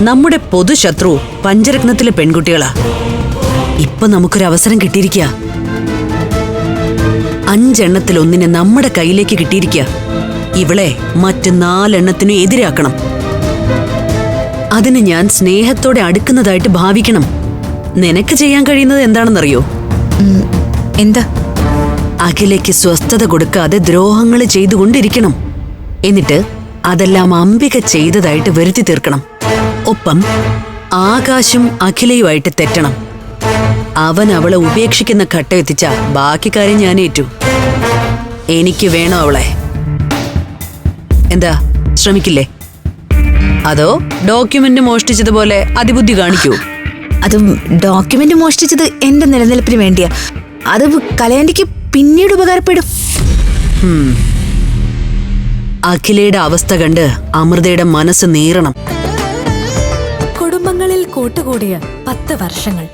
നമ്മുടെ പൊതുശത്രു പഞ്ചരത്നത്തിലെ പെൺകുട്ടികളാ. ഇപ്പൊ നമുക്കൊരവസരം കിട്ടിയിരിക്കുക. 5 എണ്ണത്തിലൊന്നിനെ നമ്മുടെ കയ്യിലേക്ക് കിട്ടിയിരിക്കുക. ഇവളെ മറ്റ് 4 എണ്ണത്തിനും എതിരാക്കണം. അതിന് ഞാൻ സ്നേഹത്തോടെ അടുക്കുന്നതായിട്ട് ഭാവിക്കണം. നിനക്ക് ചെയ്യാൻ കഴിയുന്നത് എന്താണെന്നറിയോ? എന്താ? അഖിലേക്ക് സ്വസ്ഥത കൊടുക്കാതെ ദ്രോഹങ്ങൾ ചെയ്തുകൊണ്ടിരിക്കണം. എന്നിട്ട് അതെല്ലാം അംബിക ചെയ്തതായിട്ട് വരുത്തി തീർക്കണം. ഒപ്പം ആകാശും അഖിലയുമായിട്ട് തെറ്റണം. അവൻ അവളെ ഉപേക്ഷിക്കുന്ന ഘട്ടം എത്തിച്ച ബാക്കി കാര്യം ഞാൻ ഏറ്റു. എനിക്ക് വേണോ അവളെ? എന്താ, ശ്രമിക്കില്ലേ? അതോ ഡോക്യുമെന്റ് മോഷ്ടിച്ചതുപോലെ അതിബുദ്ധി കാണിക്കൂ? അത് ഡോക്യുമെന്റ് മോഷ്ടിച്ചത് എന്റെ നിലനിൽപ്പിന് വേണ്ടിയാ. അത് കലയാന്റിക്ക് പിന്നീട് ഉപകാരപ്പെടും. അഖിലയുടെ അവസ്ഥ കണ്ട് അമൃതയുടെ മനസ്സ് നീറണം. കുടുംബങ്ങളിൽ കൂട്ടുകൂടിയ 10 വർഷങ്ങൾ.